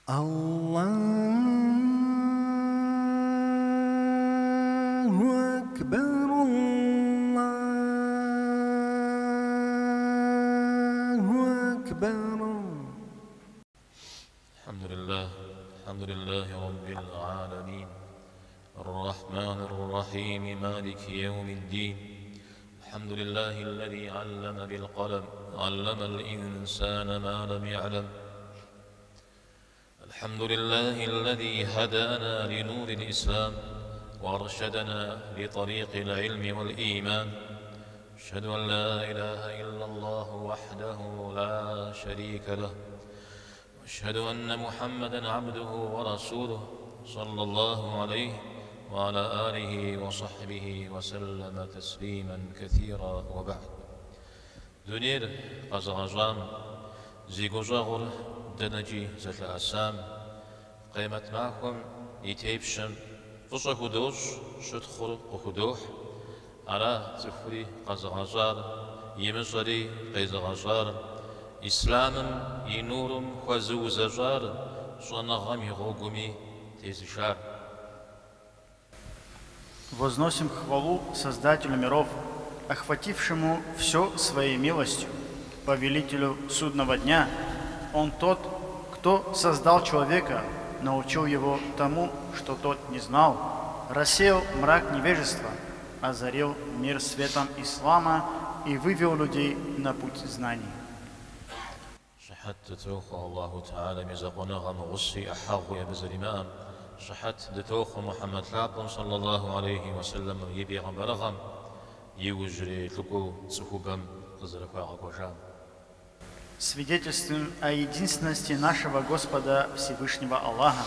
Аллаху Акбар, Аллаху Акбар. الحمد لله رب العالمين الرحمن الرحيم مالك يوم الدين. الحمد لله الذي علم بالقلم علم الإنسان ما لم يعلم. الحمد لله الذي هدانا لنور الإسلام وأرشدنا لطريق العلم والإيمان. أشهد أن لا إله إلا الله وحده لا شريك له، أشهد أن محمدًا عبده ورسوله صلى الله عليه وعلى آله وصحبه وسلم تسليمًا كثيرًا. وبعد. دونير قزغجام زيغوزاغور دنجي زت الأسام قيمت معكم يتيبشم فصخدوش شتخر وخدوح على تفري قزغجار يمزري قزغجار إسلامم ينورم خزو زجار صنغم يغوغمي تيزشار. Возносим хвалу Создателю миров, охватившему все своей милостью, повелителю судного дня. Он тот, кто создал человека, научил его тому, что тот не знал, рассеял мрак невежества, озарил мир светом ислама и вывел людей на путь знаний. شحت توخ الله تعالى مزقنا غمغسي أحاق يبز الإمام شحت دتوخ محمد لابن صلى الله عليه وسلم يبي غمبرغم يوجري لكو سخوبم قزرق وعقوشام. Свидетельствуем о единственности нашего Господа Всевышнего Аллаха,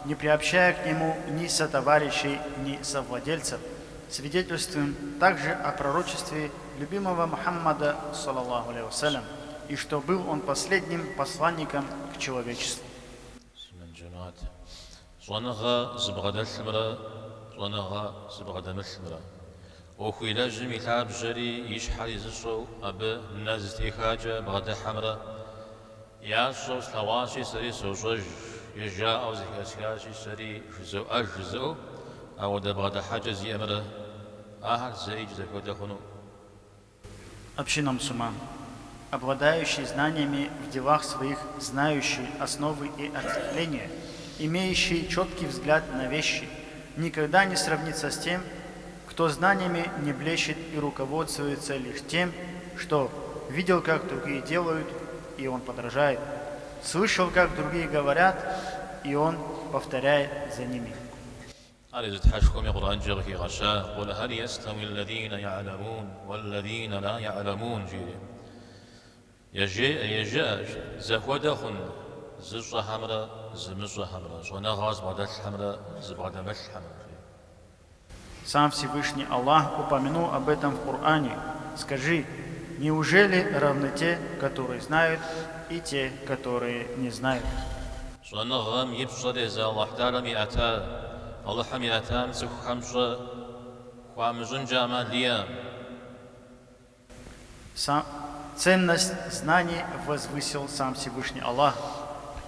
не приобщая к Нему ни сотоварищей, ни совладельцев. Свидетельствуем также о пророчестве любимого Мухаммада, саллаллаху алейхи вассалям, и что был он последним посланником к человечеству. وخي لازم يتعب جري يشحال يزشو أب نازت إخاجة بغدا حمرا ياسو سلواشي سري سوجج يجاء أو زكاسكاشي سري جزو أجزو أو دا بغدا حاجة زي أمرا آهر زيج زكو دخنو. Община мусульман, обладающий знаниями в делах своих, знающий основы и ответвления, имеющий четкий взгляд на вещи, никогда не сравнится с тем, кто знаниями не блещет и руководствуется лишь тем, что видел, как другие делают, и он подражает, слышал, как другие говорят, и он повторяет за ними. أريد حشكم القرآن جركي غشاء قل هل يستوي الذين يعلمون والذين لا يعلمون جيري يجاء زهودخن زجة حمراء زمجة حمراء زنغاز بعد حمراء زبعد مش حمراء. Сам Всевышний Аллах упомянул об этом в Коране. Скажи, неужели равны те, которые знают, и те, которые не знают? زنغام يبصر إذا الله تعالى مئتا الله حميئتان سخ خمسة وعمزن جامع ليام. Ценность знаний возвысил сам Всевышний Аллах.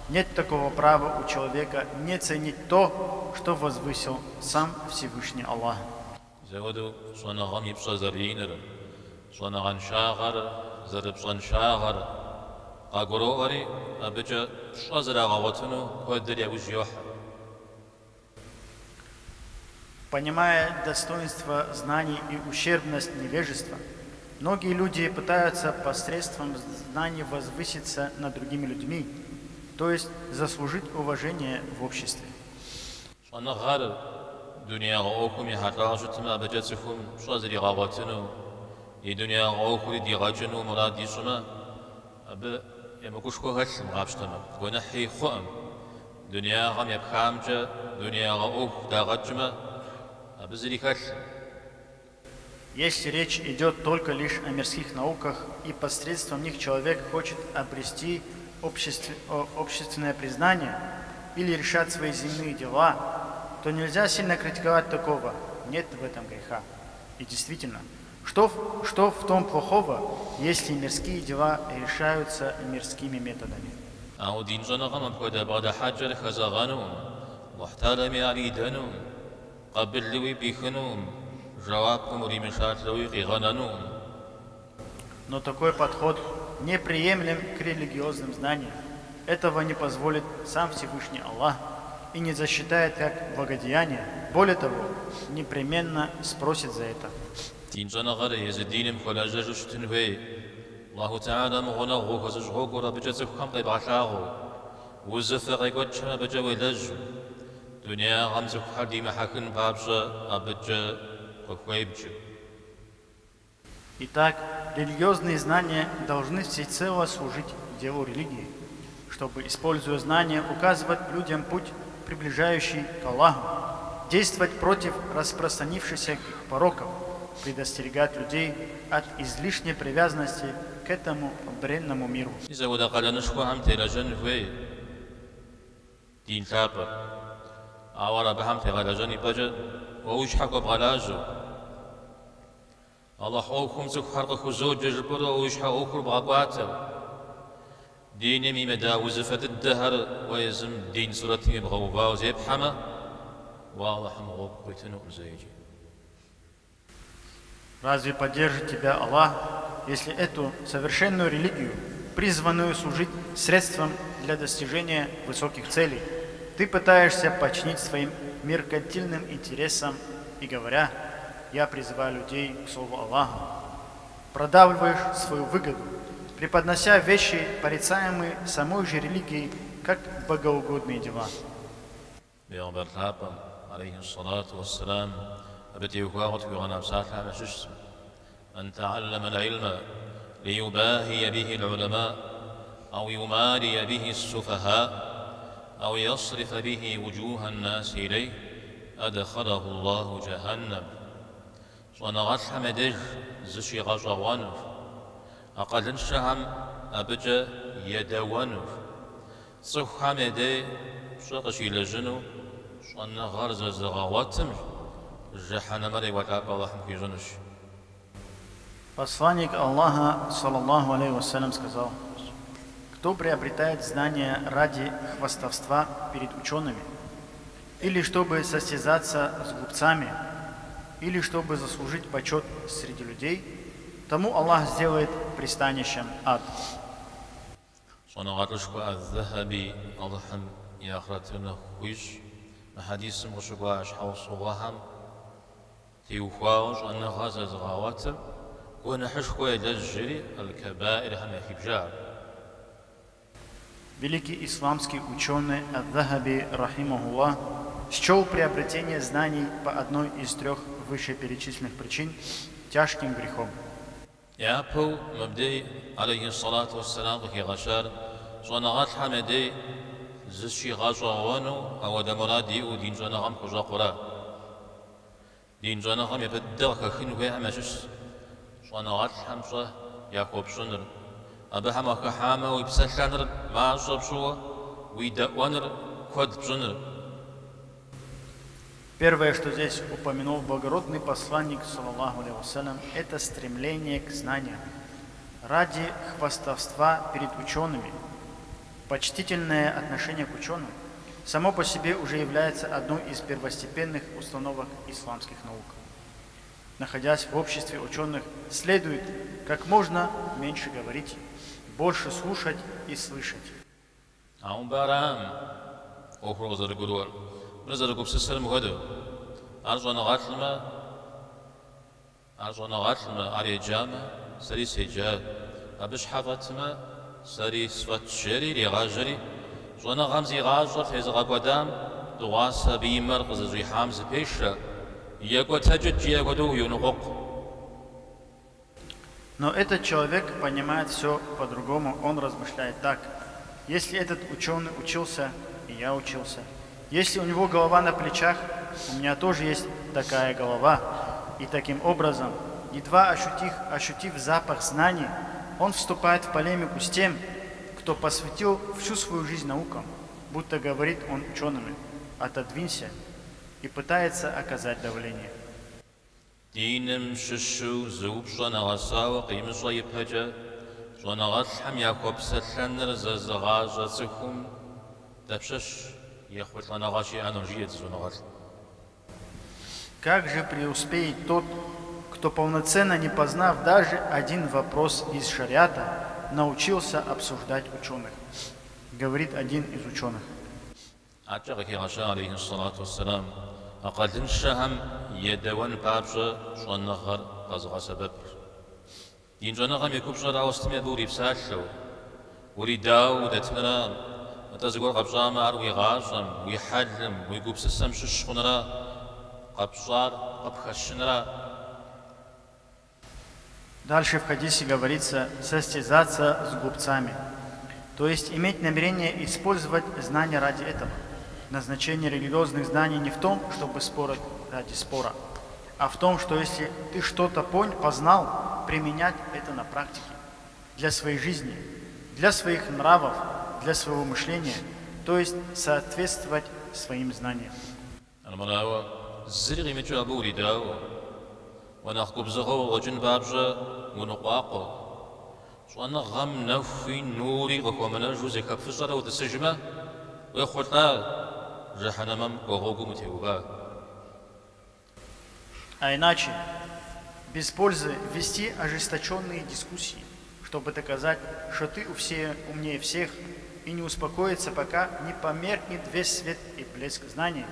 Нет такого права у человека не ценить то, что возвысил сам Всевышний Аллах. زودو صنغام يبصر زرينر صنغان شاغر زرب صن شاغر قاقروغري أبجا شازر غواتنو قدر يوجيوح. Понимая достоинство знаний и ущербность невежества, многие люди пытаются посредством знаний возвыситься над другими людьми, то есть заслужить уважение в обществе. Если речь идет только лишь о мирских науках, и посредством них человек хочет обрести общественное признание или решать свои земные дела, то нельзя сильно критиковать такого. Нет в этом греха. И действительно, что в том плохого, если мирские дела решаются мирскими методами? أو دين جنغم بكدا بعد حجر خزغنون واحترم عليدنون قبل لوي بيخنون جوابكم ريمشات لوي غنانون. Но такой подход неприемлем к религиозным знаниям. Этого не позволит сам Всевышний Аллах и не засчитает как благодеяние. Более того, непременно спросит за это. دين جنغر يزدين مخلاجج شتنوي الله تعالى مغنغو خزجغو قرى بجزك خم قيب عشاغو وزفق يقوتشنا بجوي لج دنيا غمزك حدي محاكن بابشا أبجا وكويبجا. Итак, религиозные знания должны всецело служить делу религии, чтобы, используя знания, указывать людям путь, приближающий к Аллаху, действовать против распространившихся пороков, предостерегать людей от излишней привязанности к этому бренному миру. إذا ودا قال نشكو هم تلاجن في دين ثابت أورا بهم تلاجن بجد ووش حكوا بغلاجو الله حوكم زك حرق خزوج جبر ووش حوكم بغباته دين مي مداوز فت الدهر ويزم دين سورتي بغوبا وزيب حما واضح مغوب بيتنو مزيجي. Разве поддержит тебя Аллах, если эту совершенную религию, призванную служить средством для достижения высоких целей, ты пытаешься подчинить своим меркантильным интересам и говоря: «Я призываю людей к слову Аллаха», продавливаешь свою выгоду, преподнося вещи, порицаемые самой же религией, как богоугодные дела. أبتي وقاغت في غنام ساحة مشش أن تعلم العلم ليباهي به العلماء أو يماري به السفهاء أو يصرف به وجوه الناس إليه أدخله الله جهنم. صنغت حمدج زشي غزوانف أقل شهم أبجا يدوانف صح حمدي شقشي لجنو صنغر زغواتم. Посланник Аллаха, саллаллаху алейхи вассалям, сказал: кто приобретает знания ради хвастовства перед учеными, или чтобы состязаться с глупцами, или чтобы заслужить почет среди людей, тому Аллах сделает пристанищем ад. تيوخاوش أن غازة زغاواتم ونحش خويا للجري الكبائر هم يخبجار. Великий исламский ученый Ад-Дахаби, рахимахуллах, счел приобретение знаний по одной из трех вышеперечисленных причин тяжким грехом. يابو مبدي عليه الصلاة والسلام في غشار صنعات حمدي زشي غاشوانو أو دمرادي ودين جنغم خجا قرا دين جنغم يبدأ خخين ويا مشش صنعات حمصة ياكوب شنر أبها ما كحامة ويبسلنر ما شبشوا ويدأونر خد بشنر. Первое, что здесь упомянул благородный посланник, саллаллаху алейхи вассалям, это стремление к знаниям ради хвастовства перед учеными. Почтительное отношение к ученым само по себе уже является одной из первостепенных установок исламских наук. Находясь в обществе ученых, следует как можно меньше говорить, больше слушать и слышать. أرجونا غاتلما على جامع سري سجاد أبش حفظتما سري سفت شري لغاجري جونا غمزي غاجر في زغابودام دواسا بيمر قززي حامز بيشا يقو تجد يقو ينقق. Но этот человек понимает все по-другому, он размышляет так: если этот ученый учился, и я учился, если у него голова на плечах, у меня тоже есть такая голова. И таким образом, едва ощутив запах знаний, он вступает в полемику с тем, кто посвятил всю свою жизнь наукам, будто говорит он учеными: отодвинься, и пытается оказать давление. دينم ششو زوب شنا غساوة قيم صيب هجا شونغالحم ياكوب سلنر زغاجة цихум дапшеш ехватланагаши аножиет зунагал. Как же преуспеет тот, кто, полноценно не познав даже один вопрос из шариата, научился обсуждать ученых? Говорит один из ученых. أعتقد عشان عليه الصلاة والسلام أقل الشهم يدوان بابشة شون نغر قزغة سبب دين جون نغم يكوب شرع وستمع بوري بساشو وري داو دتمرا وتزقور قبشا مار ويغاشم ويحلم ويقوب سسم ششخنرا قبشار قبخشنرا. Дальше в хадисе говорится состязаться с глупцами, то есть иметь намерение использовать знания ради этого. Назначение религиозных знаний не в том, чтобы спорить ради спора, а в том, что если ты что-то познал, применять это на практике, для своей жизни, для своих нравов, для своего мышления, то есть соответствовать своим знаниям. ونخكب زغو وجن بابجا ونقاقو شوانا غم نفي نوري غكومنا جوزي كفشرة وتسجمة ويخوطا جحنمم وغوغو متيوبا. А иначе, без пользы вести ожесточенные дискуссии, чтобы доказать, что ты умнее всех, и не успокоиться, пока не померкнет весь свет и блеск знаний,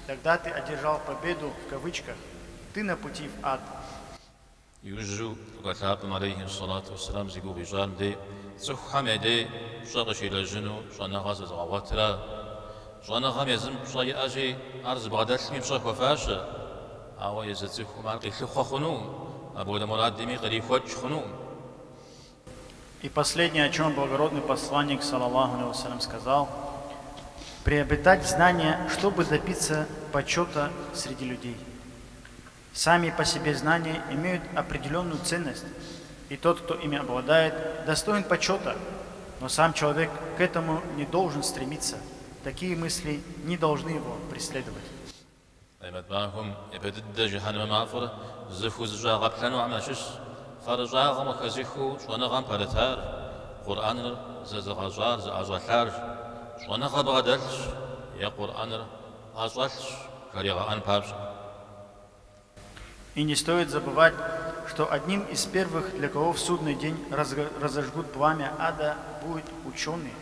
тогда ты одержал победу в кавычках, ты на пути в ад. يوجو وقتابم عليه الصلاة والسلام زيقو بجان دي صحام يدي شغش إلى جنو شانا غاز زغواترا شانا غام يزم شاي أجي أرز بغدات ميم شاك وفاشا أو يزتزيخو مالقي خلقا خنوم أبو دمولاد دمي قريف وجه خنوم. И последнее, о чем благородный посланник, саллаллаху алейхи вассалям, сказал: приобретать знания, чтобы добиться почета среди людей. Сами по себе знания имеют определенную ценность, и тот, кто ими обладает, достоин почета, но сам человек к этому не должен стремиться. Такие мысли не должны его преследовать. И не стоит забывать, что одним из первых, для кого в судный день разожгут пламя ада, будет ученый,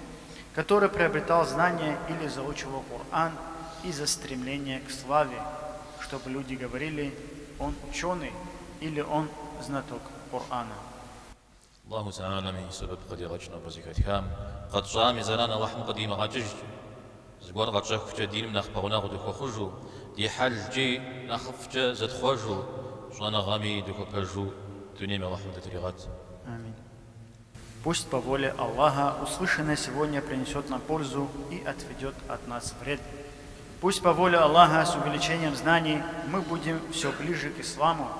который приобретал знания или заучивал Коран из-за стремления к славе, чтобы люди говорили: он ученый или он знаток Корана. الله تعالى من سبب قد يغجنا بزكاتهم قد جام زلانا وحم قديم غجج زغور غجك في دين من اخبرنا غدك خجو دي حل جي نخف زد خجو شوانا غامي دك بجو دنيا وحم تريغات. Аминь. Пусть по воле Аллаха услышанное сегодня принесет нам пользу и отведет от нас вред. Пусть по воле Аллаха с увеличением знаний мы будем все ближе к исламу,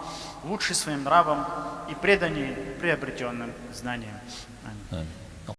лучше своим нравом и преданнее приобретенным знаниям. Аминь.